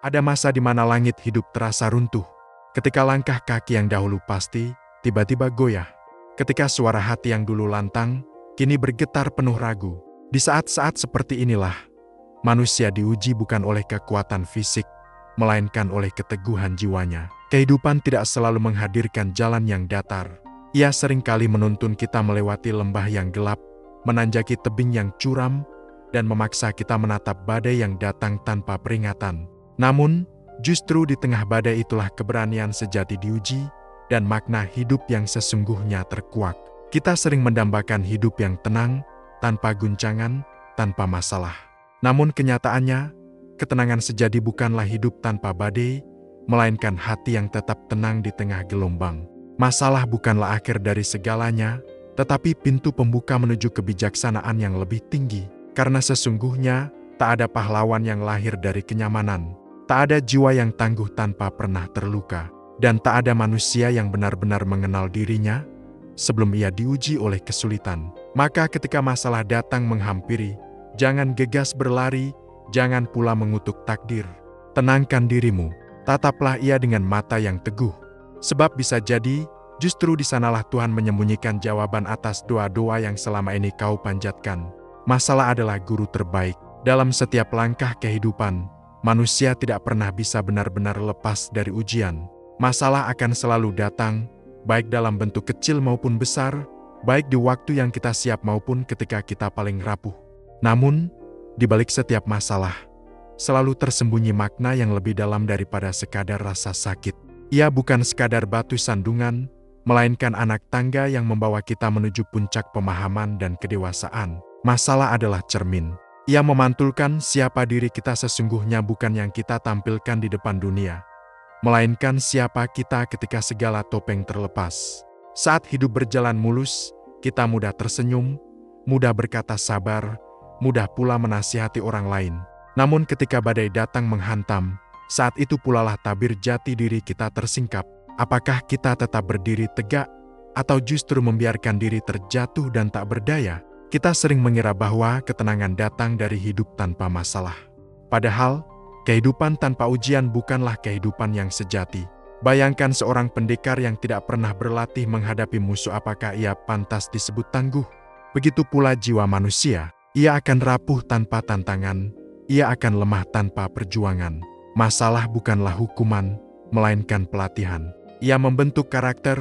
Ada masa di mana langit hidup terasa runtuh. Ketika langkah kaki yang dahulu pasti, tiba-tiba goyah. Ketika suara hati yang dulu lantang, kini bergetar penuh ragu. Di saat-saat seperti inilah, manusia diuji bukan oleh kekuatan fisik, melainkan oleh keteguhan jiwanya. Kehidupan tidak selalu menghadirkan jalan yang datar. Ia seringkali menuntun kita melewati lembah yang gelap, menanjaki tebing yang curam, dan memaksa kita menatap badai yang datang tanpa peringatan. Namun, justru di tengah badai itulah keberanian sejati diuji, dan makna hidup yang sesungguhnya terkuak. Kita sering mendambakan hidup yang tenang, tanpa guncangan, tanpa masalah. Namun kenyataannya, ketenangan sejati bukanlah hidup tanpa badai, melainkan hati yang tetap tenang di tengah gelombang. Masalah bukanlah akhir dari segalanya, tetapi pintu pembuka menuju kebijaksanaan yang lebih tinggi. Karena sesungguhnya, tak ada pahlawan yang lahir dari kenyamanan. Tak ada jiwa yang tangguh tanpa pernah terluka, dan tak ada manusia yang benar-benar mengenal dirinya sebelum ia diuji oleh kesulitan. Maka ketika masalah datang menghampiri, jangan gegas berlari, jangan pula mengutuk takdir. Tenangkan dirimu, tataplah ia dengan mata yang teguh. Sebab bisa jadi, justru di sanalah Tuhan menyembunyikan jawaban atas doa-doa yang selama ini kau panjatkan. Masalah adalah guru terbaik. Dalam setiap langkah kehidupan, manusia tidak pernah bisa benar-benar lepas dari ujian. Masalah akan selalu datang, baik dalam bentuk kecil maupun besar, baik di waktu yang kita siap maupun ketika kita paling rapuh. Namun, di balik setiap masalah, selalu tersembunyi makna yang lebih dalam daripada sekadar rasa sakit. Ia bukan sekadar batu sandungan, melainkan anak tangga yang membawa kita menuju puncak pemahaman dan kedewasaan. Masalah adalah cermin. Ia memantulkan siapa diri kita sesungguhnya bukan yang kita tampilkan di depan dunia, melainkan siapa kita ketika segala topeng terlepas. Saat hidup berjalan mulus, kita mudah tersenyum, mudah berkata sabar, mudah pula menasihati orang lain. Namun ketika badai datang menghantam, saat itu pulalah tabir jati diri kita tersingkap. Apakah kita tetap berdiri tegak, atau justru membiarkan diri terjatuh dan tak berdaya? Kita sering mengira bahwa ketenangan datang dari hidup tanpa masalah. Padahal, kehidupan tanpa ujian bukanlah kehidupan yang sejati. Bayangkan seorang pendekar yang tidak pernah berlatih menghadapi musuh, apakah ia pantas disebut tangguh? Begitu pula jiwa manusia, ia akan rapuh tanpa tantangan, ia akan lemah tanpa perjuangan. Masalah bukanlah hukuman, melainkan pelatihan. Ia membentuk karakter,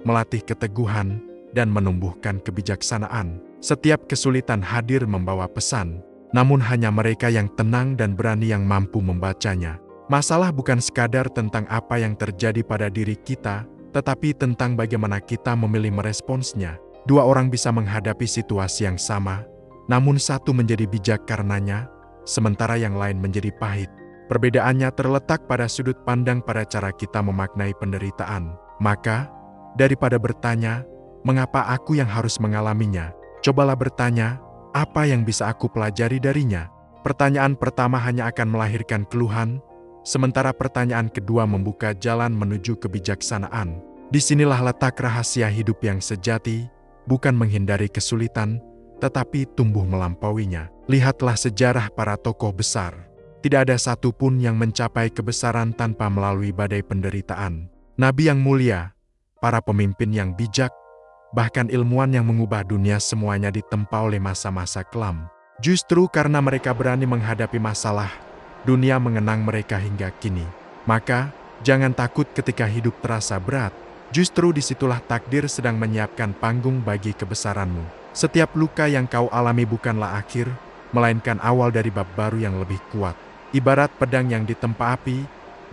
melatih keteguhan, dan menumbuhkan kebijaksanaan. Setiap kesulitan hadir membawa pesan, namun hanya mereka yang tenang dan berani yang mampu membacanya. Masalah bukan sekadar tentang apa yang terjadi pada diri kita, tetapi tentang bagaimana kita memilih meresponsnya. Dua orang bisa menghadapi situasi yang sama, namun satu menjadi bijak karenanya, sementara yang lain menjadi pahit. Perbedaannya terletak pada sudut pandang, pada cara kita memaknai penderitaan. Maka, daripada bertanya, mengapa aku yang harus mengalaminya? Cobalah bertanya, apa yang bisa aku pelajari darinya? Pertanyaan pertama hanya akan melahirkan keluhan, sementara pertanyaan kedua membuka jalan menuju kebijaksanaan. Disinilah letak rahasia hidup yang sejati, bukan menghindari kesulitan, tetapi tumbuh melampauinya. Lihatlah sejarah para tokoh besar. Tidak ada satupun yang mencapai kebesaran tanpa melalui badai penderitaan. Nabi yang mulia, para pemimpin yang bijak, bahkan ilmuwan yang mengubah dunia, semuanya ditempa oleh masa-masa kelam. Justru karena mereka berani menghadapi masalah, dunia mengenang mereka hingga kini. Maka, jangan takut ketika hidup terasa berat. Justru disitulah takdir sedang menyiapkan panggung bagi kebesaranmu. Setiap luka yang kau alami bukanlah akhir, melainkan awal dari bab baru yang lebih kuat. Ibarat pedang yang ditempa api,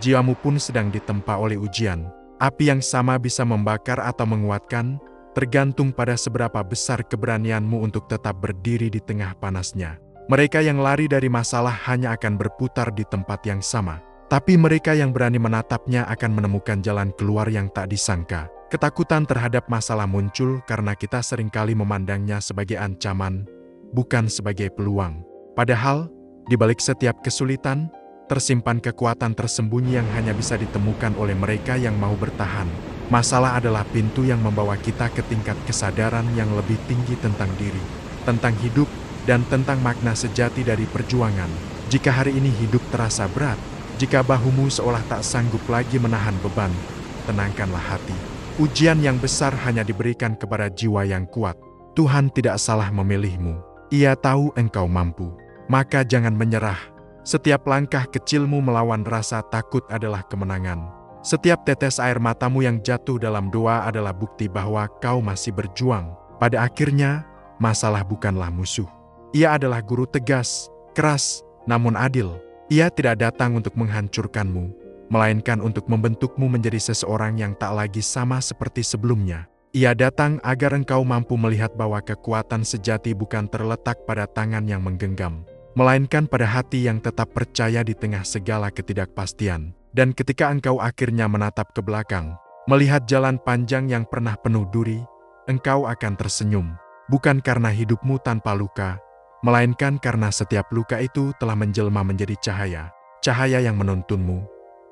jiwamu pun sedang ditempa oleh ujian. Api yang sama bisa membakar atau menguatkan, tergantung pada seberapa besar keberanianmu untuk tetap berdiri di tengah panasnya. Mereka yang lari dari masalah hanya akan berputar di tempat yang sama. Tapi mereka yang berani menatapnya akan menemukan jalan keluar yang tak disangka. Ketakutan terhadap masalah muncul karena kita seringkali memandangnya sebagai ancaman, bukan sebagai peluang. Padahal, di balik setiap kesulitan, tersimpan kekuatan tersembunyi yang hanya bisa ditemukan oleh mereka yang mau bertahan. Masalah adalah pintu yang membawa kita ke tingkat kesadaran yang lebih tinggi tentang diri, tentang hidup, dan tentang makna sejati dari perjuangan. Jika hari ini hidup terasa berat, Jika bahumu seolah tak sanggup lagi menahan beban, tenangkanlah hati. Ujian yang besar hanya diberikan kepada jiwa yang kuat. Tuhan tidak salah memilihmu. Ia tahu engkau mampu. Maka jangan menyerah. Setiap langkah kecilmu melawan rasa takut adalah kemenangan. Setiap tetes air matamu yang jatuh dalam doa adalah bukti bahwa kau masih berjuang. Pada akhirnya, masalah bukanlah musuh. Ia adalah guru tegas, keras, namun adil. Ia tidak datang untuk menghancurkanmu, melainkan untuk membentukmu menjadi seseorang yang tak lagi sama seperti sebelumnya. Ia datang agar engkau mampu melihat bahwa kekuatan sejati bukan terletak pada tangan yang menggenggam, melainkan pada hati yang tetap percaya di tengah segala ketidakpastian. Dan ketika engkau akhirnya menatap ke belakang, melihat jalan panjang yang pernah penuh duri, engkau akan tersenyum. Bukan karena hidupmu tanpa luka, melainkan karena setiap luka itu telah menjelma menjadi cahaya. Cahaya yang menuntunmu,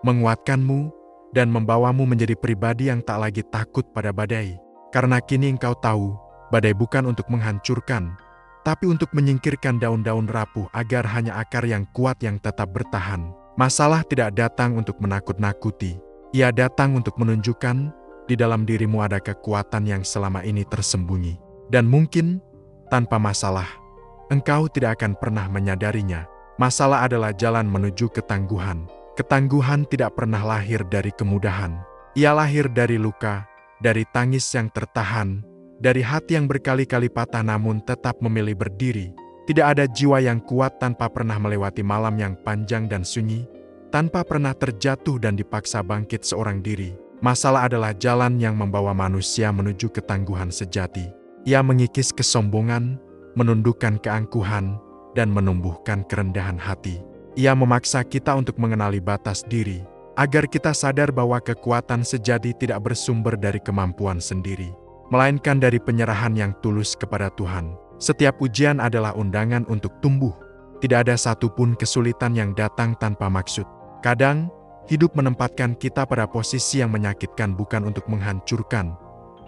menguatkanmu, dan membawamu menjadi pribadi yang tak lagi takut pada badai. Karena kini engkau tahu, badai bukan untuk menghancurkan, tapi untuk menyingkirkan daun-daun rapuh agar hanya akar yang kuat yang tetap bertahan. Masalah tidak datang untuk menakut-nakuti. Ia datang untuk menunjukkan di dalam dirimu ada kekuatan yang selama ini tersembunyi. Dan mungkin, tanpa masalah, engkau tidak akan pernah menyadarinya. Masalah adalah jalan menuju ketangguhan. Ketangguhan tidak pernah lahir dari kemudahan. Ia lahir dari luka, dari tangis yang tertahan, dari hati yang berkali-kali patah namun tetap memilih berdiri. Tidak ada jiwa yang kuat tanpa pernah melewati malam yang panjang dan sunyi, tanpa pernah terjatuh dan dipaksa bangkit seorang diri. Masalah adalah jalan yang membawa manusia menuju ketangguhan sejati. Ia mengikis kesombongan, menundukkan keangkuhan, dan menumbuhkan kerendahan hati. Ia memaksa kita untuk mengenali batas diri, agar kita sadar bahwa kekuatan sejati tidak bersumber dari kemampuan sendiri, melainkan dari penyerahan yang tulus kepada Tuhan. Setiap ujian adalah undangan untuk tumbuh. Tidak ada satupun kesulitan yang datang tanpa maksud. Kadang, hidup menempatkan kita pada posisi yang menyakitkan bukan untuk menghancurkan,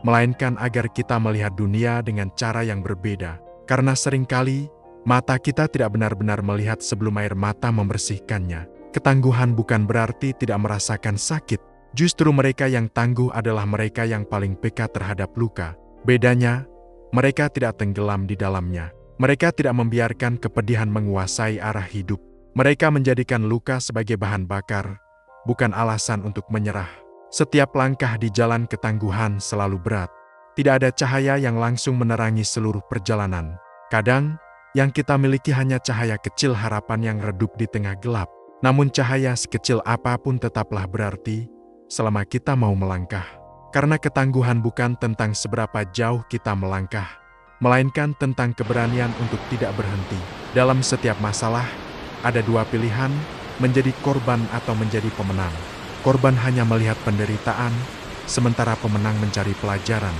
melainkan agar kita melihat dunia dengan cara yang berbeda. Karena seringkali, mata kita tidak benar-benar melihat sebelum air mata membersihkannya. Ketangguhan bukan berarti tidak merasakan sakit. Justru mereka yang tangguh adalah mereka yang paling peka terhadap luka. Bedanya, mereka tidak tenggelam di dalamnya. Mereka tidak membiarkan kepedihan menguasai arah hidup. Mereka menjadikan luka sebagai bahan bakar, bukan alasan untuk menyerah. Setiap langkah di jalan ketangguhan selalu berat. Tidak ada cahaya yang langsung menerangi seluruh perjalanan. Kadang, yang kita miliki hanya cahaya kecil harapan yang redup di tengah gelap. Namun cahaya sekecil apapun tetaplah berarti selama kita mau melangkah. Karena ketangguhan bukan tentang seberapa jauh kita melangkah, melainkan tentang keberanian untuk tidak berhenti. Dalam setiap masalah, ada dua pilihan, menjadi korban atau menjadi pemenang. Korban hanya melihat penderitaan, sementara pemenang mencari pelajaran.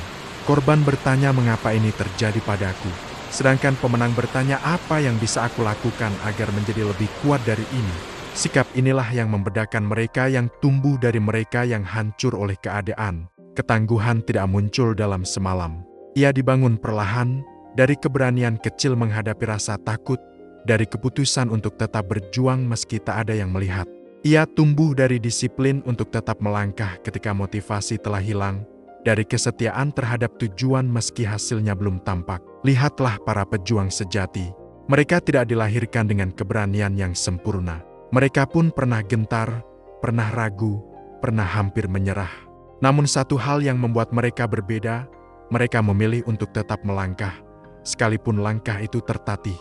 Korban bertanya mengapa ini terjadi padaku, sedangkan pemenang bertanya apa yang bisa aku lakukan agar menjadi lebih kuat dari ini. Sikap inilah yang membedakan mereka yang tumbuh dari mereka yang hancur oleh keadaan. Ketangguhan tidak muncul dalam semalam. Ia dibangun perlahan, dari keberanian kecil menghadapi rasa takut, dari keputusan untuk tetap berjuang meski tak ada yang melihat. Ia tumbuh dari disiplin untuk tetap melangkah ketika motivasi telah hilang, dari kesetiaan terhadap tujuan meski hasilnya belum tampak. Lihatlah para pejuang sejati. Mereka tidak dilahirkan dengan keberanian yang sempurna. Mereka pun pernah gentar, pernah ragu, pernah hampir menyerah. Namun satu hal yang membuat mereka berbeda, mereka memilih untuk tetap melangkah, sekalipun langkah itu tertatih.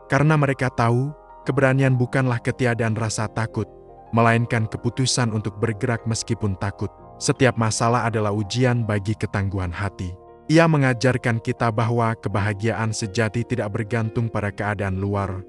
Karena mereka tahu, keberanian bukanlah ketiadaan rasa takut, melainkan keputusan untuk bergerak meskipun takut. Setiap masalah adalah ujian bagi ketangguhan hati. Ia mengajarkan kita bahwa kebahagiaan sejati tidak bergantung pada keadaan luar,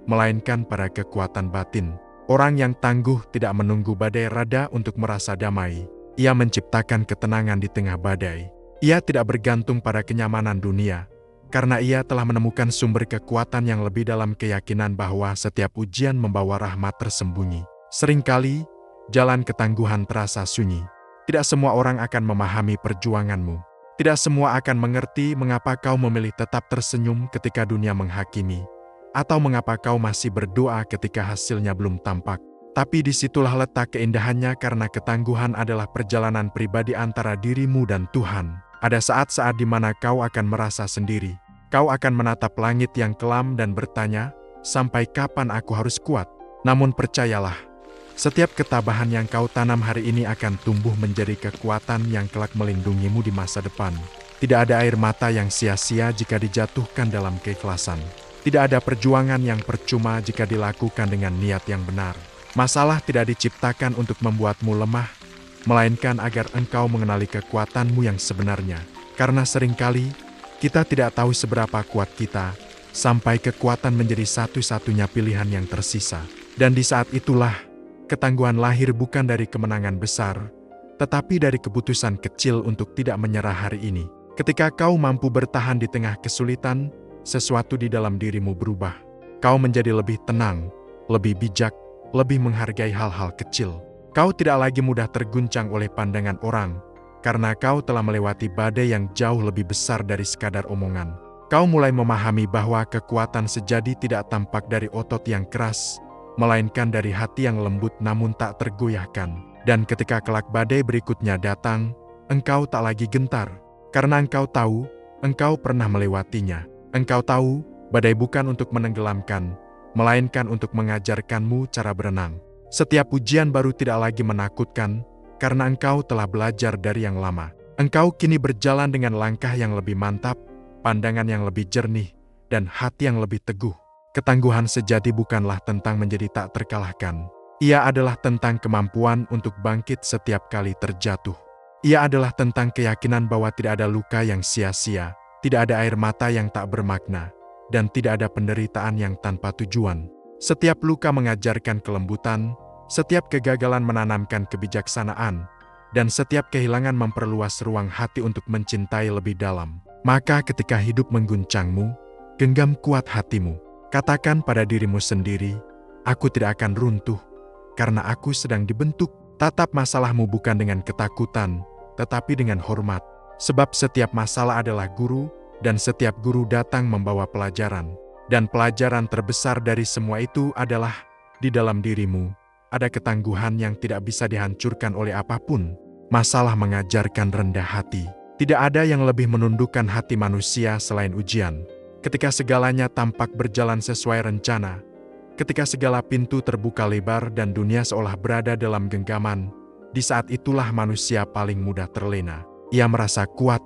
melainkan pada kekuatan batin. Orang yang tangguh tidak menunggu badai rada untuk merasa damai. Ia menciptakan ketenangan di tengah badai. Ia tidak bergantung pada kenyamanan dunia, karena ia telah menemukan sumber kekuatan yang lebih dalam keyakinan bahwa setiap ujian membawa rahmat tersembunyi. Seringkali, jalan ketangguhan terasa sunyi. Tidak semua orang akan memahami perjuanganmu. Tidak semua akan mengerti mengapa kau memilih tetap tersenyum ketika dunia menghakimi, atau mengapa kau masih berdoa ketika hasilnya belum tampak. Tapi disitulah letak keindahannya karena ketangguhan adalah perjalanan pribadi antara dirimu dan Tuhan. Ada saat-saat di mana kau akan merasa sendiri. Kau akan menatap langit yang kelam dan bertanya, sampai kapan aku harus kuat? Namun percayalah, setiap ketabahan yang kau tanam hari ini akan tumbuh menjadi kekuatan yang kelak melindungimu di masa depan. Tidak ada air mata yang sia-sia jika dijatuhkan dalam keikhlasan. Tidak ada perjuangan yang percuma jika dilakukan dengan niat yang benar. Masalah tidak diciptakan untuk membuatmu lemah, melainkan agar engkau mengenali kekuatanmu yang sebenarnya. Karena seringkali, kita tidak tahu seberapa kuat kita, sampai kekuatan menjadi satu-satunya pilihan yang tersisa. Dan di saat itulah, ketangguhan lahir bukan dari kemenangan besar, tetapi dari keputusan kecil untuk tidak menyerah hari ini. Ketika kau mampu bertahan di tengah kesulitan, sesuatu di dalam dirimu berubah. Kau menjadi lebih tenang, lebih bijak, lebih menghargai hal-hal kecil. Kau tidak lagi mudah terguncang oleh pandangan orang, karena kau telah melewati badai yang jauh lebih besar dari sekadar omongan. Kau mulai memahami bahwa kekuatan sejati tidak tampak dari otot yang keras, melainkan dari hati yang lembut namun tak tergoyahkan. Dan ketika kelak badai berikutnya datang, engkau tak lagi gentar, karena engkau tahu, engkau pernah melewatinya. Engkau tahu, badai bukan untuk menenggelamkan, melainkan untuk mengajarkanmu cara berenang. Setiap ujian baru tidak lagi menakutkan, karena engkau telah belajar dari yang lama. Engkau kini berjalan dengan langkah yang lebih mantap, pandangan yang lebih jernih, dan hati yang lebih teguh. Ketangguhan sejati bukanlah tentang menjadi tak terkalahkan. Ia adalah tentang kemampuan untuk bangkit setiap kali terjatuh. Ia adalah tentang keyakinan bahwa tidak ada luka yang sia-sia, tidak ada air mata yang tak bermakna, dan tidak ada penderitaan yang tanpa tujuan. Setiap luka mengajarkan kelembutan, setiap kegagalan menanamkan kebijaksanaan, dan setiap kehilangan memperluas ruang hati untuk mencintai lebih dalam. Maka ketika hidup mengguncangmu, genggam kuat hatimu. Katakan pada dirimu sendiri, aku tidak akan runtuh, karena aku sedang dibentuk. Tatap masalahmu bukan dengan ketakutan, tetapi dengan hormat. Sebab setiap masalah adalah guru, dan setiap guru datang membawa pelajaran. Dan pelajaran terbesar dari semua itu adalah, di dalam dirimu, ada ketangguhan yang tidak bisa dihancurkan oleh apapun. Masalah mengajarkan rendah hati. Tidak ada yang lebih menundukkan hati manusia selain ujian. Ketika segalanya tampak berjalan sesuai rencana, ketika segala pintu terbuka lebar dan dunia seolah berada dalam genggaman, di saat itulah manusia paling mudah terlena. Ia merasa kuat,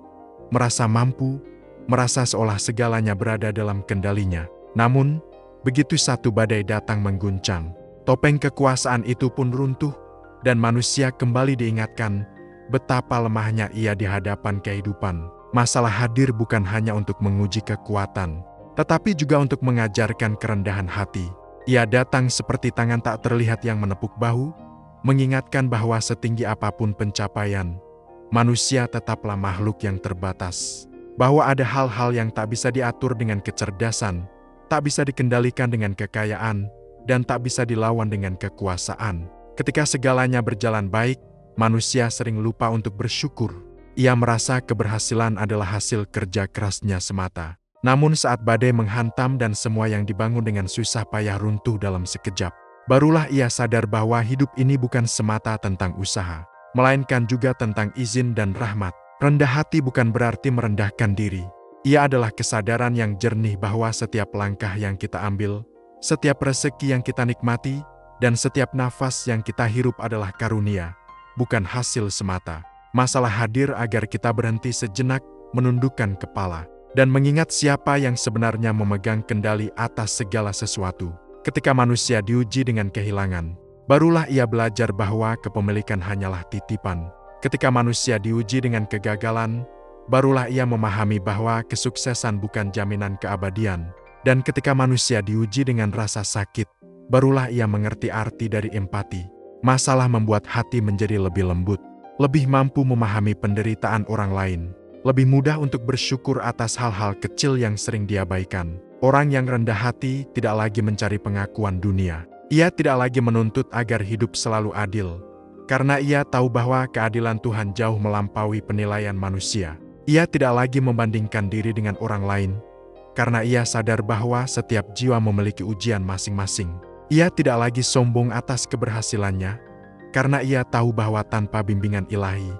merasa mampu, merasa seolah segalanya berada dalam kendalinya. Namun, begitu satu badai datang mengguncang, topeng kekuasaan itu pun runtuh, dan manusia kembali diingatkan betapa lemahnya ia di hadapan kehidupan. Masalah hadir bukan hanya untuk menguji kekuatan, tetapi juga untuk mengajarkan kerendahan hati. Ia datang seperti tangan tak terlihat yang menepuk bahu, mengingatkan bahwa setinggi apapun pencapaian, manusia tetaplah makhluk yang terbatas. Bahwa ada hal-hal yang tak bisa diatur dengan kecerdasan, tak bisa dikendalikan dengan kekayaan, dan tak bisa dilawan dengan kekuasaan. Ketika segalanya berjalan baik, manusia sering lupa untuk bersyukur. Ia merasa keberhasilan adalah hasil kerja kerasnya semata. Namun saat badai menghantam dan semua yang dibangun dengan susah payah runtuh dalam sekejap, barulah ia sadar bahwa hidup ini bukan semata tentang usaha, melainkan juga tentang izin dan rahmat. Rendah hati bukan berarti merendahkan diri. Ia adalah kesadaran yang jernih bahwa setiap langkah yang kita ambil, setiap rezeki yang kita nikmati, dan setiap nafas yang kita hirup adalah karunia, bukan hasil semata. Masalah hadir agar kita berhenti sejenak, menundukkan kepala, dan mengingat siapa yang sebenarnya memegang kendali atas segala sesuatu. Ketika manusia diuji dengan kehilangan, barulah ia belajar bahwa kepemilikan hanyalah titipan. Ketika manusia diuji dengan kegagalan, barulah ia memahami bahwa kesuksesan bukan jaminan keabadian. Dan ketika manusia diuji dengan rasa sakit, barulah ia mengerti arti dari empati. Masalah membuat hati menjadi lebih lembut, lebih mampu memahami penderitaan orang lain, lebih mudah untuk bersyukur atas hal-hal kecil yang sering diabaikan. Orang yang rendah hati tidak lagi mencari pengakuan dunia. Ia tidak lagi menuntut agar hidup selalu adil, karena ia tahu bahwa keadilan Tuhan jauh melampaui penilaian manusia. Ia tidak lagi membandingkan diri dengan orang lain, karena ia sadar bahwa setiap jiwa memiliki ujian masing-masing. Ia tidak lagi sombong atas keberhasilannya, karena ia tahu bahwa tanpa bimbingan ilahi,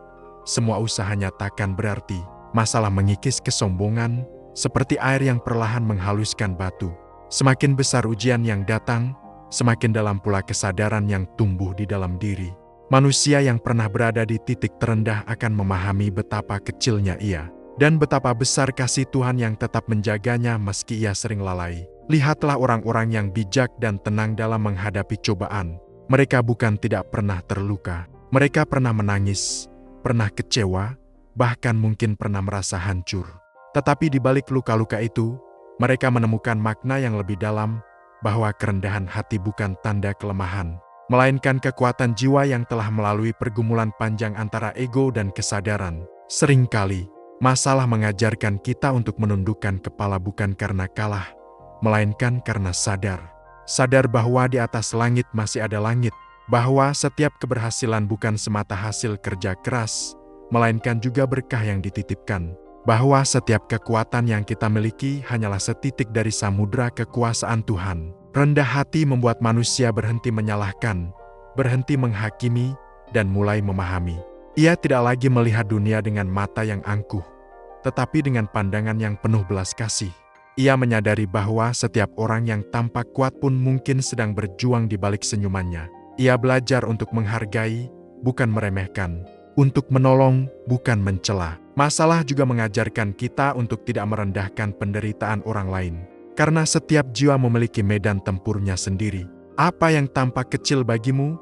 semua usahanya takkan berarti. Masalah mengikis kesombongan, seperti air yang perlahan menghaluskan batu. Semakin besar ujian yang datang, semakin dalam pula kesadaran yang tumbuh di dalam diri. Manusia yang pernah berada di titik terendah akan memahami betapa kecilnya ia, dan betapa besar kasih Tuhan yang tetap menjaganya meski ia sering lalai. Lihatlah orang-orang yang bijak dan tenang dalam menghadapi cobaan. Mereka bukan tidak pernah terluka. Mereka pernah menangis, pernah kecewa, bahkan mungkin pernah merasa hancur. Tetapi di balik luka-luka itu, mereka menemukan makna yang lebih dalam, bahwa kerendahan hati bukan tanda kelemahan, melainkan kekuatan jiwa yang telah melalui pergumulan panjang antara ego dan kesadaran. Seringkali, masalah mengajarkan kita untuk menundukkan kepala bukan karena kalah, melainkan karena sadar. Sadar bahwa di atas langit masih ada langit, bahwa setiap keberhasilan bukan semata hasil kerja keras, melainkan juga berkah yang dititipkan, bahwa setiap kekuatan yang kita miliki hanyalah setitik dari samudera kekuasaan Tuhan. Rendah hati membuat manusia berhenti menyalahkan, berhenti menghakimi, dan mulai memahami. Ia tidak lagi melihat dunia dengan mata yang angkuh, tetapi dengan pandangan yang penuh belas kasih. Ia menyadari bahwa setiap orang yang tampak kuat pun mungkin sedang berjuang di balik senyumannya. Ia belajar untuk menghargai, bukan meremehkan, untuk menolong, bukan mencela. Masalah juga mengajarkan kita untuk tidak merendahkan penderitaan orang lain. Karena setiap jiwa memiliki medan tempurnya sendiri. Apa yang tampak kecil bagimu,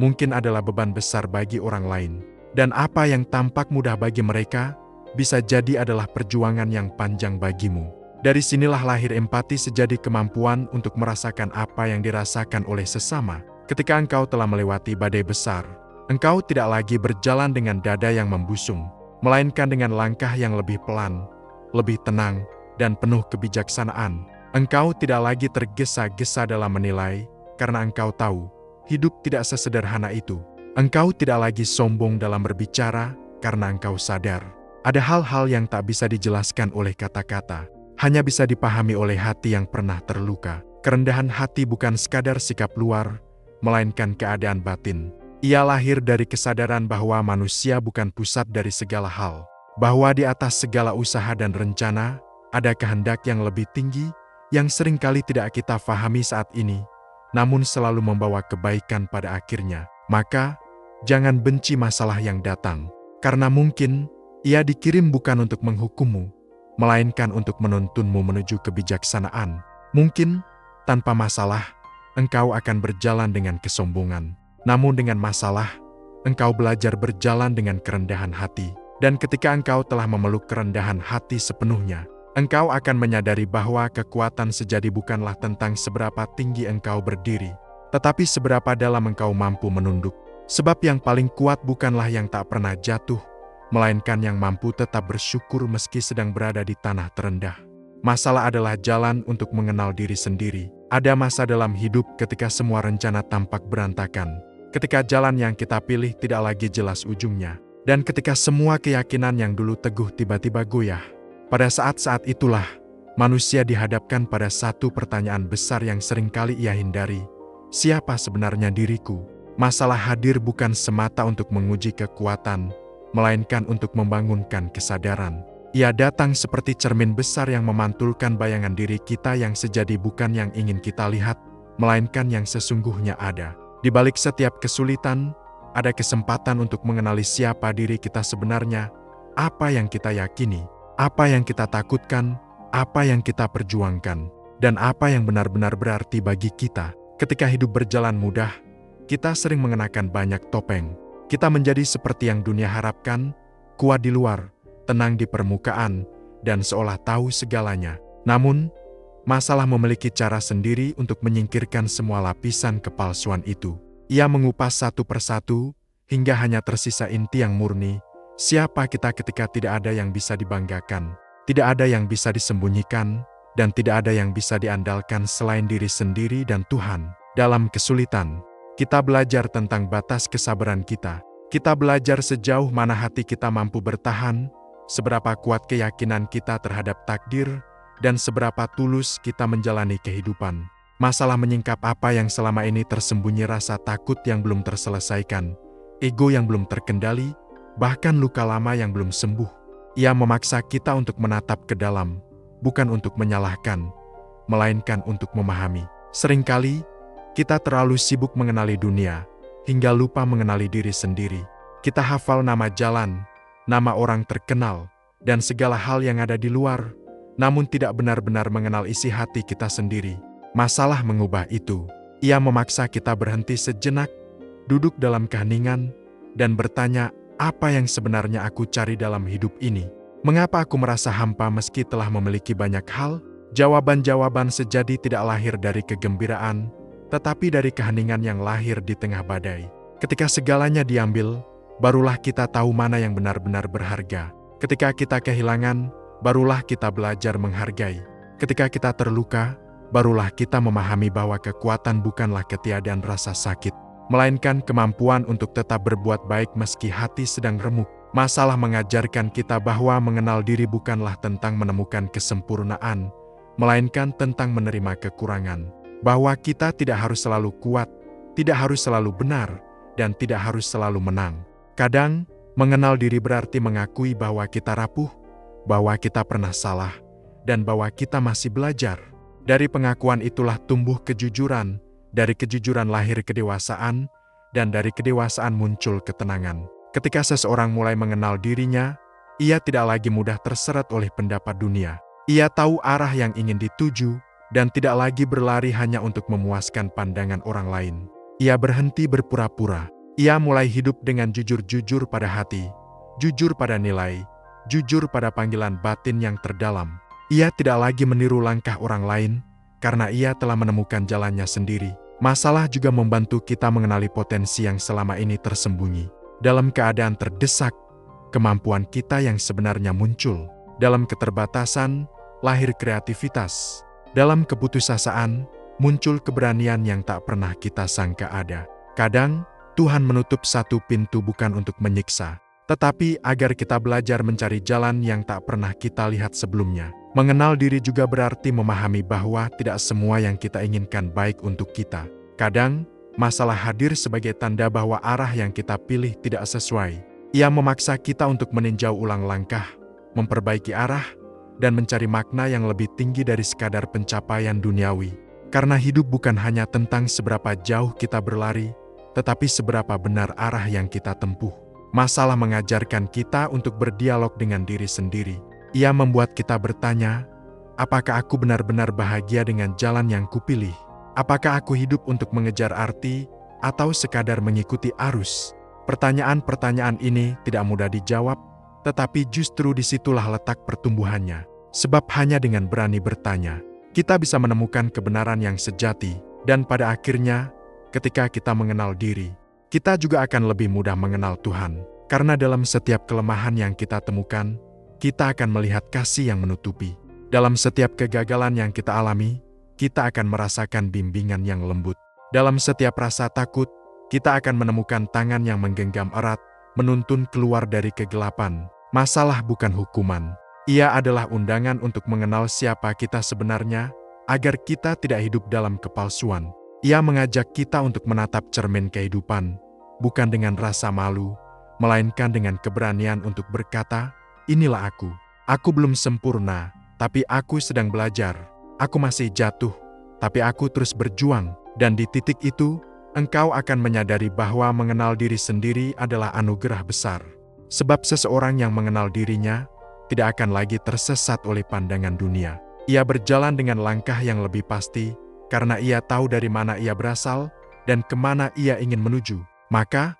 mungkin adalah beban besar bagi orang lain. Dan apa yang tampak mudah bagi mereka, bisa jadi adalah perjuangan yang panjang bagimu. Dari sinilah lahir empati sejadi kemampuan untuk merasakan apa yang dirasakan oleh sesama. Ketika engkau telah melewati badai besar, engkau tidak lagi berjalan dengan dada yang membusung, melainkan dengan langkah yang lebih pelan, lebih tenang, dan penuh kebijaksanaan. Engkau tidak lagi tergesa-gesa dalam menilai, karena engkau tahu, hidup tidak sesederhana itu. Engkau tidak lagi sombong dalam berbicara, karena engkau sadar. Ada hal-hal yang tak bisa dijelaskan oleh kata-kata, hanya bisa dipahami oleh hati yang pernah terluka. Kerendahan hati bukan sekadar sikap luar, melainkan keadaan batin. Ia lahir dari kesadaran bahwa manusia bukan pusat dari segala hal, bahwa di atas segala usaha dan rencana, ada kehendak yang lebih tinggi, yang seringkali tidak kita fahami saat ini, namun selalu membawa kebaikan pada akhirnya. Maka, jangan benci masalah yang datang, karena mungkin ia dikirim bukan untuk menghukummu, melainkan untuk menuntunmu menuju kebijaksanaan. Mungkin, tanpa masalah, engkau akan berjalan dengan kesombongan. Namun dengan masalah, engkau belajar berjalan dengan kerendahan hati. Dan ketika engkau telah memeluk kerendahan hati sepenuhnya, engkau akan menyadari bahwa kekuatan sejati bukanlah tentang seberapa tinggi engkau berdiri, tetapi seberapa dalam engkau mampu menunduk. Sebab yang paling kuat bukanlah yang tak pernah jatuh, melainkan yang mampu tetap bersyukur meski sedang berada di tanah terendah. Masalah adalah jalan untuk mengenal diri sendiri. Ada masa dalam hidup ketika semua rencana tampak berantakan, ketika jalan yang kita pilih tidak lagi jelas ujungnya, dan ketika semua keyakinan yang dulu teguh tiba-tiba goyah. Pada saat-saat itulah, manusia dihadapkan pada satu pertanyaan besar yang seringkali ia hindari. Siapa sebenarnya diriku? Masalah hadir bukan semata untuk menguji kekuatan, melainkan untuk membangunkan kesadaran. Ia datang seperti cermin besar yang memantulkan bayangan diri kita yang sejati bukan yang ingin kita lihat, melainkan yang sesungguhnya ada. Di balik setiap kesulitan, ada kesempatan untuk mengenali siapa diri kita sebenarnya, apa yang kita yakini, apa yang kita takutkan, apa yang kita perjuangkan, dan apa yang benar-benar berarti bagi kita. Ketika hidup berjalan mudah, kita sering mengenakan banyak topeng. Kita menjadi seperti yang dunia harapkan, kuat di luar, tenang di permukaan, dan seolah tahu segalanya. Namun, masalah memiliki cara sendiri untuk menyingkirkan semua lapisan kepalsuan itu. Ia mengupas satu persatu, hingga hanya tersisa inti yang murni. Siapa kita ketika tidak ada yang bisa dibanggakan, tidak ada yang bisa disembunyikan, dan tidak ada yang bisa diandalkan selain diri sendiri dan Tuhan. Dalam kesulitan, kita belajar tentang batas kesabaran kita. Kita belajar sejauh mana hati kita mampu bertahan, seberapa kuat keyakinan kita terhadap takdir, dan seberapa tulus kita menjalani kehidupan. Masalah menyingkap apa yang selama ini tersembunyi, rasa takut yang belum terselesaikan, ego yang belum terkendali, bahkan luka lama yang belum sembuh. Ia memaksa kita untuk menatap ke dalam, bukan untuk menyalahkan, melainkan untuk memahami. Seringkali, kita terlalu sibuk mengenali dunia, hingga lupa mengenali diri sendiri. Kita hafal nama jalan, nama orang terkenal, dan segala hal yang ada di luar, namun tidak benar-benar mengenal isi hati kita sendiri. Masalah mengubah itu. Ia memaksa kita berhenti sejenak, duduk dalam keheningan, dan bertanya, apa yang sebenarnya aku cari dalam hidup ini? Mengapa aku merasa hampa meski telah memiliki banyak hal? Jawaban-jawaban sejati tidak lahir dari kegembiraan, tetapi dari keheningan yang lahir di tengah badai. Ketika segalanya diambil, barulah kita tahu mana yang benar-benar berharga. Ketika kita kehilangan, barulah kita belajar menghargai. Ketika kita terluka, barulah kita memahami bahwa kekuatan bukanlah ketiadaan rasa sakit, melainkan kemampuan untuk tetap berbuat baik meski hati sedang remuk. Masalah mengajarkan kita bahwa mengenal diri bukanlah tentang menemukan kesempurnaan, melainkan tentang menerima kekurangan. Bahwa kita tidak harus selalu kuat, tidak harus selalu benar, dan tidak harus selalu menang. Kadang, mengenal diri berarti mengakui bahwa kita rapuh, bahwa kita pernah salah, dan bahwa kita masih belajar. Dari pengakuan itulah tumbuh kejujuran, dari kejujuran lahir kedewasaan, dan dari kedewasaan muncul ketenangan. Ketika seseorang mulai mengenal dirinya, ia tidak lagi mudah terseret oleh pendapat dunia. Ia tahu arah yang ingin dituju, dan tidak lagi berlari hanya untuk memuaskan pandangan orang lain. Ia berhenti berpura-pura. Ia mulai hidup dengan jujur-jujur pada hati, jujur pada nilai, jujur pada panggilan batin yang terdalam. Ia tidak lagi meniru langkah orang lain, karena ia telah menemukan jalannya sendiri. Masalah juga membantu kita mengenali potensi yang selama ini tersembunyi. Dalam keadaan terdesak, kemampuan kita yang sebenarnya muncul. Dalam keterbatasan, lahir kreativitas. Dalam keputusasaan, muncul keberanian yang tak pernah kita sangka ada. Kadang, Tuhan menutup satu pintu bukan untuk menyiksa, tetapi agar kita belajar mencari jalan yang tak pernah kita lihat sebelumnya. Mengenal diri juga berarti memahami bahwa tidak semua yang kita inginkan baik untuk kita. Kadang, masalah hadir sebagai tanda bahwa arah yang kita pilih tidak sesuai. Ia memaksa kita untuk meninjau ulang langkah, memperbaiki arah, dan mencari makna yang lebih tinggi dari sekadar pencapaian duniawi. Karena hidup bukan hanya tentang seberapa jauh kita berlari, tetapi seberapa benar arah yang kita tempuh. Masalah mengajarkan kita untuk berdialog dengan diri sendiri. Ia membuat kita bertanya, apakah aku benar-benar bahagia dengan jalan yang kupilih? Apakah aku hidup untuk mengejar arti, atau sekadar mengikuti arus? Pertanyaan-pertanyaan ini tidak mudah dijawab, tetapi justru disitulah letak pertumbuhannya. Sebab hanya dengan berani bertanya, kita bisa menemukan kebenaran yang sejati, dan pada akhirnya, ketika kita mengenal diri, kita juga akan lebih mudah mengenal Tuhan. Karena dalam setiap kelemahan yang kita temukan, kita akan melihat kasih yang menutupi. Dalam setiap kegagalan yang kita alami, kita akan merasakan bimbingan yang lembut. Dalam setiap rasa takut, kita akan menemukan tangan yang menggenggam erat, menuntun keluar dari kegelapan. Masalah bukan hukuman. Ia adalah undangan untuk mengenal siapa kita sebenarnya, agar kita tidak hidup dalam kepalsuan. Ia mengajak kita untuk menatap cermin kehidupan, bukan dengan rasa malu, melainkan dengan keberanian untuk berkata, inilah aku. Aku belum sempurna, tapi aku sedang belajar. Aku masih jatuh, tapi aku terus berjuang. Dan di titik itu, engkau akan menyadari bahwa mengenal diri sendiri adalah anugerah besar. Sebab seseorang yang mengenal dirinya, tidak akan lagi tersesat oleh pandangan dunia. Ia berjalan dengan langkah yang lebih pasti, karena ia tahu dari mana ia berasal, dan kemana ia ingin menuju. Maka,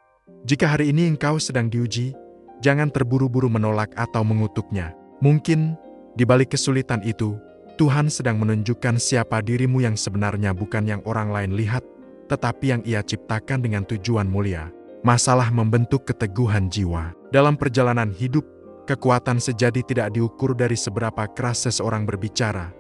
jika hari ini engkau sedang diuji, jangan terburu-buru menolak atau mengutuknya. Mungkin, di balik kesulitan itu, Tuhan sedang menunjukkan siapa dirimu yang sebenarnya, bukan yang orang lain lihat, tetapi yang Ia ciptakan dengan tujuan mulia. Masalah membentuk keteguhan jiwa. Dalam perjalanan hidup, kekuatan sejati tidak diukur dari seberapa keras seseorang berbicara,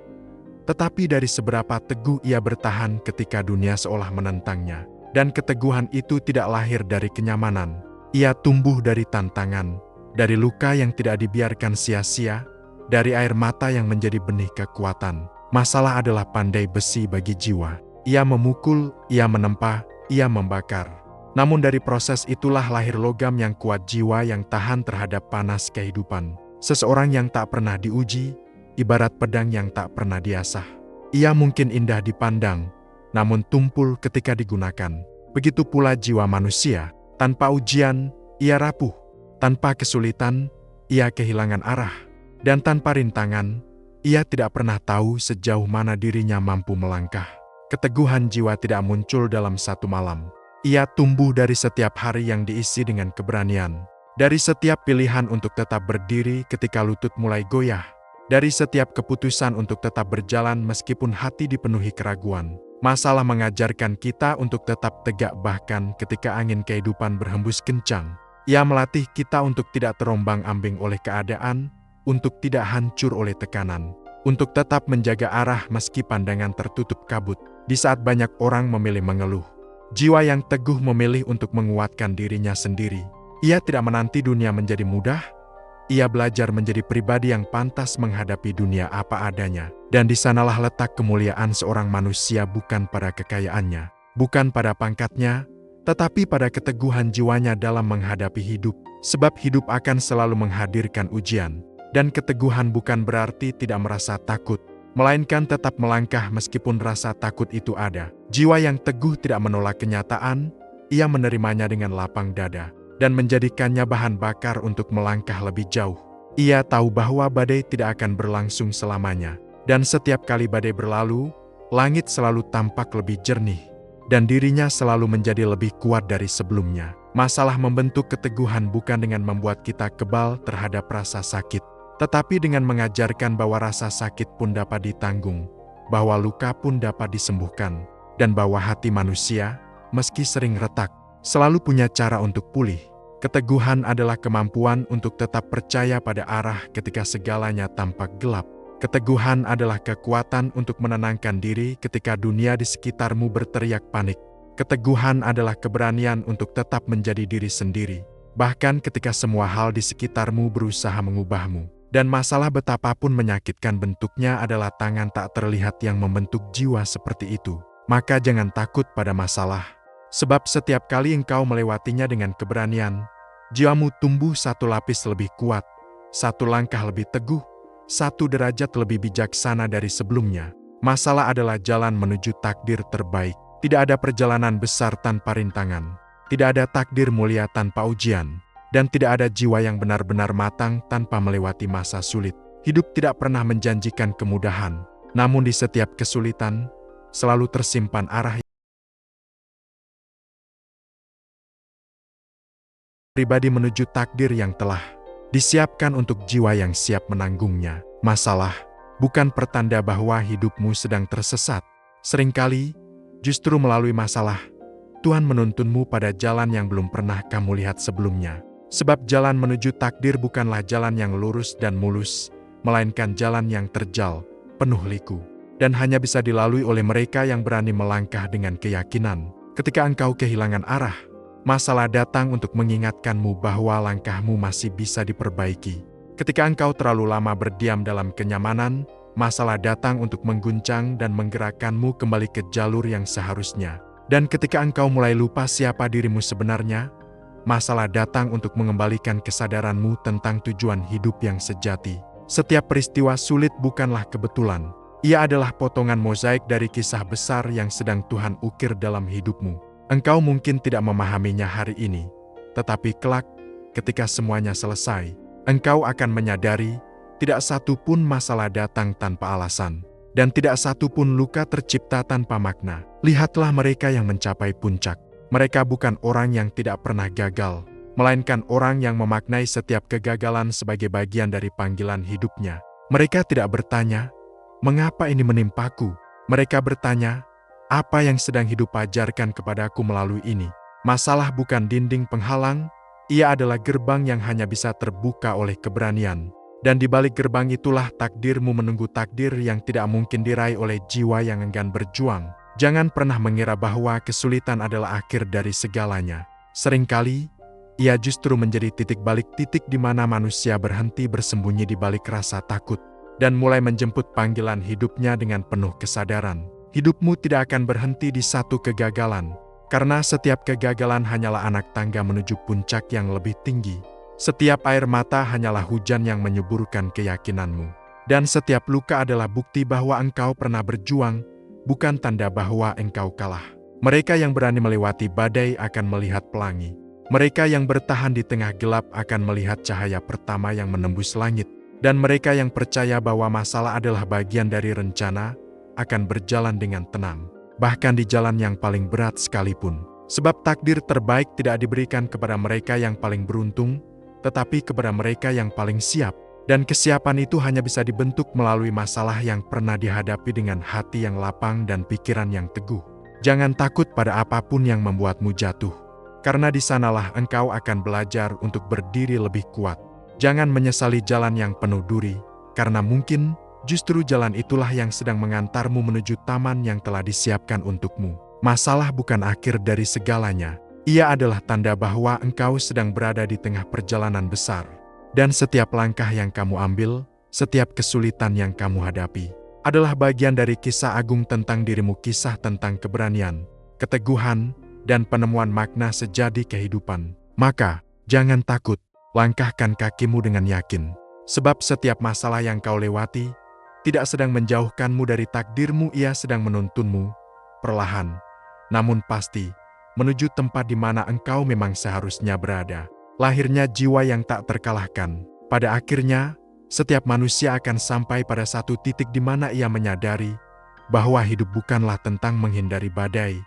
tetapi dari seberapa teguh ia bertahan ketika dunia seolah menentangnya. Dan keteguhan itu tidak lahir dari kenyamanan. Ia tumbuh dari tantangan, dari luka yang tidak dibiarkan sia-sia, dari air mata yang menjadi benih kekuatan. Masalah adalah pandai besi bagi jiwa. Ia memukul, ia menempa, ia membakar. Namun dari proses itulah lahir logam yang kuat, jiwa yang tahan terhadap panas kehidupan. Seseorang yang tak pernah diuji, ibarat pedang yang tak pernah diasah. Ia mungkin indah dipandang, namun tumpul ketika digunakan. Begitu pula jiwa manusia, tanpa ujian, ia rapuh. Tanpa kesulitan, ia kehilangan arah. Dan tanpa rintangan, ia tidak pernah tahu sejauh mana dirinya mampu melangkah. Keteguhan jiwa tidak muncul dalam satu malam. Ia tumbuh dari setiap hari yang diisi dengan keberanian. Dari setiap pilihan untuk tetap berdiri ketika lutut mulai goyah. Dari setiap keputusan untuk tetap berjalan meskipun hati dipenuhi keraguan. Masalah mengajarkan kita untuk tetap tegak bahkan ketika angin kehidupan berhembus kencang. Ia melatih kita untuk tidak terombang-ambing oleh keadaan, untuk tidak hancur oleh tekanan, untuk tetap menjaga arah meski pandangan tertutup kabut. Di saat banyak orang memilih mengeluh, jiwa yang teguh memilih untuk menguatkan dirinya sendiri. Ia tidak menanti dunia menjadi mudah. Ia belajar menjadi pribadi yang pantas menghadapi dunia apa adanya. Dan di sanalah letak kemuliaan seorang manusia, bukan pada kekayaannya, bukan pada pangkatnya, tetapi pada keteguhan jiwanya dalam menghadapi hidup. Sebab hidup akan selalu menghadirkan ujian. Dan keteguhan bukan berarti tidak merasa takut, melainkan tetap melangkah meskipun rasa takut itu ada. Jiwa yang teguh tidak menolak kenyataan, ia menerimanya dengan lapang dada, dan menjadikannya bahan bakar untuk melangkah lebih jauh. Ia tahu bahwa badai tidak akan berlangsung selamanya, dan setiap kali badai berlalu, langit selalu tampak lebih jernih, dan dirinya selalu menjadi lebih kuat dari sebelumnya. Masalah membentuk keteguhan bukan dengan membuat kita kebal terhadap rasa sakit, tetapi dengan mengajarkan bahwa rasa sakit pun dapat ditanggung, bahwa luka pun dapat disembuhkan, dan bahwa hati manusia, meski sering retak, selalu punya cara untuk pulih. Keteguhan adalah kemampuan untuk tetap percaya pada arah ketika segalanya tampak gelap. Keteguhan adalah kekuatan untuk menenangkan diri ketika dunia di sekitarmu berteriak panik. Keteguhan adalah keberanian untuk tetap menjadi diri sendiri, bahkan ketika semua hal di sekitarmu berusaha mengubahmu. Dan masalah betapapun menyakitkan bentuknya adalah tangan tak terlihat yang membentuk jiwa seperti itu. Maka jangan takut pada masalah. Sebab setiap kali engkau melewatinya dengan keberanian, jiwamu tumbuh satu lapis lebih kuat, satu langkah lebih teguh, satu derajat lebih bijaksana dari sebelumnya. Masalah adalah jalan menuju takdir terbaik. Tidak ada perjalanan besar tanpa rintangan. Tidak ada takdir mulia tanpa ujian. Dan tidak ada jiwa yang benar-benar matang tanpa melewati masa sulit. Hidup tidak pernah menjanjikan kemudahan, namun di setiap kesulitan, selalu tersimpan arah pribadi menuju takdir yang telah disiapkan untuk jiwa yang siap menanggungnya. Masalah bukan pertanda bahwa hidupmu sedang tersesat. Seringkali, justru melalui masalah, Tuhan menuntunmu pada jalan yang belum pernah kamu lihat sebelumnya. Sebab jalan menuju takdir bukanlah jalan yang lurus dan mulus, melainkan jalan yang terjal, penuh liku, dan hanya bisa dilalui oleh mereka yang berani melangkah dengan keyakinan. Ketika engkau kehilangan arah, masalah datang untuk mengingatkanmu bahwa langkahmu masih bisa diperbaiki. Ketika engkau terlalu lama berdiam dalam kenyamanan, masalah datang untuk mengguncang dan menggerakkanmu kembali ke jalur yang seharusnya. Dan ketika engkau mulai lupa siapa dirimu sebenarnya, masalah datang untuk mengembalikan kesadaranmu tentang tujuan hidup yang sejati. Setiap peristiwa sulit bukanlah kebetulan. Ia adalah potongan mozaik dari kisah besar yang sedang Tuhan ukir dalam hidupmu. Engkau mungkin tidak memahaminya hari ini, tetapi kelak, ketika semuanya selesai, engkau akan menyadari tidak satu pun masalah datang tanpa alasan, dan tidak satu pun luka tercipta tanpa makna. Lihatlah mereka yang mencapai puncak. Mereka bukan orang yang tidak pernah gagal, melainkan orang yang memaknai setiap kegagalan sebagai bagian dari panggilan hidupnya. Mereka tidak bertanya, "Mengapa ini menimpaku?" Mereka bertanya, "Apa yang sedang hidup ajarkan kepadaku melalui ini?" Masalah bukan dinding penghalang, ia adalah gerbang yang hanya bisa terbuka oleh keberanian. Dan di balik gerbang itulah takdirmu menunggu, takdir yang tidak mungkin diraih oleh jiwa yang enggan berjuang. Jangan pernah mengira bahwa kesulitan adalah akhir dari segalanya. Seringkali, ia justru menjadi titik balik, titik di mana manusia berhenti bersembunyi di balik rasa takut, dan mulai menjemput panggilan hidupnya dengan penuh kesadaran. Hidupmu tidak akan berhenti di satu kegagalan, karena setiap kegagalan hanyalah anak tangga menuju puncak yang lebih tinggi. Setiap air mata hanyalah hujan yang menyuburkan keyakinanmu. Dan setiap luka adalah bukti bahwa engkau pernah berjuang, bukan tanda bahwa engkau kalah. Mereka yang berani melewati badai akan melihat pelangi. Mereka yang bertahan di tengah gelap akan melihat cahaya pertama yang menembus langit. Dan mereka yang percaya bahwa masalah adalah bagian dari rencana, akan berjalan dengan tenang, bahkan di jalan yang paling berat sekalipun. Sebab takdir terbaik tidak diberikan kepada mereka yang paling beruntung, tetapi kepada mereka yang paling siap. Dan kesiapan itu hanya bisa dibentuk melalui masalah yang pernah dihadapi dengan hati yang lapang dan pikiran yang teguh. Jangan takut pada apapun yang membuatmu jatuh, karena di sanalah engkau akan belajar untuk berdiri lebih kuat. Jangan menyesali jalan yang penuh duri, karena mungkin justru jalan itulah yang sedang mengantarmu menuju taman yang telah disiapkan untukmu. Masalah bukan akhir dari segalanya. Ia adalah tanda bahwa engkau sedang berada di tengah perjalanan besar. Dan setiap langkah yang kamu ambil, setiap kesulitan yang kamu hadapi, adalah bagian dari kisah agung tentang dirimu, kisah tentang keberanian, keteguhan, dan penemuan makna sejati kehidupan. Maka, jangan takut, langkahkan kakimu dengan yakin. Sebab setiap masalah yang kau lewati, tidak sedang menjauhkanmu dari takdirmu, ia sedang menuntunmu, perlahan, namun pasti, menuju tempat di mana engkau memang seharusnya berada. Lahirnya jiwa yang tak terkalahkan. Pada akhirnya, setiap manusia akan sampai pada satu titik di mana ia menyadari bahwa hidup bukanlah tentang menghindari badai,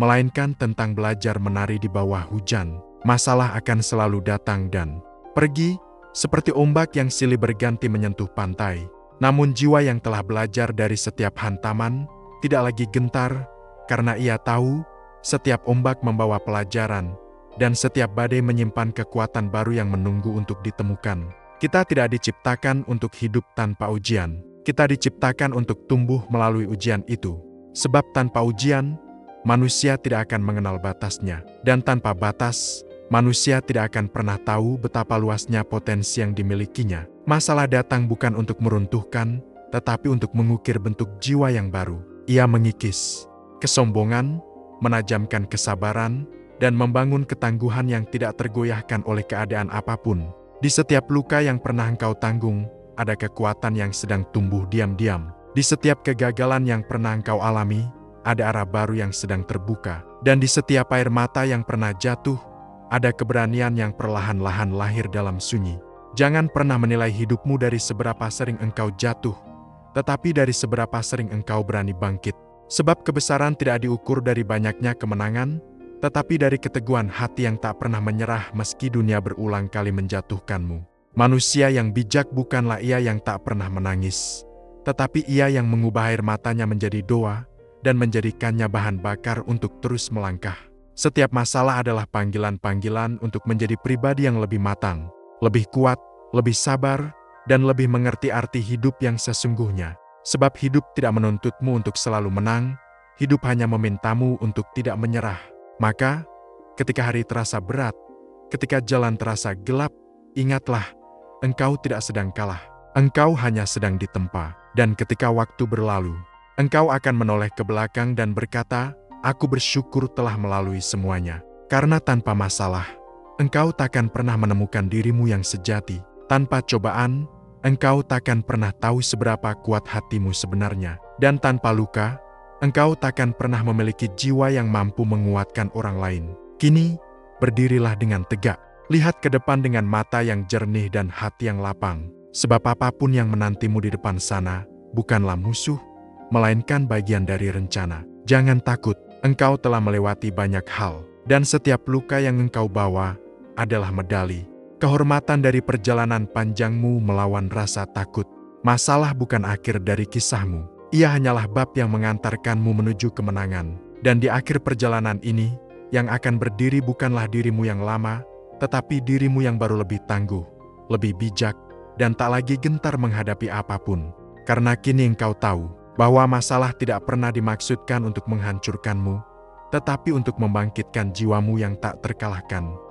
melainkan tentang belajar menari di bawah hujan. Masalah akan selalu datang dan pergi, seperti ombak yang silih berganti menyentuh pantai. Namun jiwa yang telah belajar dari setiap hantaman, tidak lagi gentar, karena ia tahu setiap ombak membawa pelajaran, dan setiap badai menyimpan kekuatan baru yang menunggu untuk ditemukan. Kita tidak diciptakan untuk hidup tanpa ujian. Kita diciptakan untuk tumbuh melalui ujian itu. Sebab tanpa ujian, manusia tidak akan mengenal batasnya. Dan tanpa batas, manusia tidak akan pernah tahu betapa luasnya potensi yang dimilikinya. Masalah datang bukan untuk meruntuhkan, tetapi untuk mengukir bentuk jiwa yang baru. Ia mengikis kesombongan, menajamkan kesabaran, dan membangun ketangguhan yang tidak tergoyahkan oleh keadaan apapun. Di setiap luka yang pernah engkau tanggung, ada kekuatan yang sedang tumbuh diam-diam. Di setiap kegagalan yang pernah engkau alami, ada arah baru yang sedang terbuka. Dan di setiap air mata yang pernah jatuh, ada keberanian yang perlahan-lahan lahir dalam sunyi. Jangan pernah menilai hidupmu dari seberapa sering engkau jatuh, tetapi dari seberapa sering engkau berani bangkit. Sebab kebesaran tidak diukur dari banyaknya kemenangan, tetapi dari keteguhan hati yang tak pernah menyerah meski dunia berulang kali menjatuhkanmu. Manusia yang bijak bukanlah ia yang tak pernah menangis, tetapi ia yang mengubah air matanya menjadi doa dan menjadikannya bahan bakar untuk terus melangkah. Setiap masalah adalah panggilan-panggilan untuk menjadi pribadi yang lebih matang, lebih kuat, lebih sabar, dan lebih mengerti arti hidup yang sesungguhnya. Sebab hidup tidak menuntutmu untuk selalu menang, hidup hanya memintamu untuk tidak menyerah. Maka, ketika hari terasa berat, ketika jalan terasa gelap, ingatlah, engkau tidak sedang kalah. Engkau hanya sedang ditempa. Dan ketika waktu berlalu, engkau akan menoleh ke belakang dan berkata, aku bersyukur telah melalui semuanya. Karena tanpa masalah, engkau takkan pernah menemukan dirimu yang sejati. Tanpa cobaan, engkau takkan pernah tahu seberapa kuat hatimu sebenarnya. Dan tanpa luka, engkau takkan pernah memiliki jiwa yang mampu menguatkan orang lain. Kini, berdirilah dengan tegak. Lihat ke depan dengan mata yang jernih dan hati yang lapang. Sebab apapun yang menantimu di depan sana, bukanlah musuh, melainkan bagian dari rencana. Jangan takut, engkau telah melewati banyak hal. Dan setiap luka yang engkau bawa adalah medali. Kehormatan dari perjalanan panjangmu melawan rasa takut. Masalah bukan akhir dari kisahmu. Ia hanyalah bab yang mengantarkanmu menuju kemenangan. Dan di akhir perjalanan ini, yang akan berdiri bukanlah dirimu yang lama, tetapi dirimu yang baru lebih tangguh, lebih bijak, dan tak lagi gentar menghadapi apapun. Karena kini engkau tahu bahwa masalah tidak pernah dimaksudkan untuk menghancurkanmu, tetapi untuk membangkitkan jiwamu yang tak terkalahkan.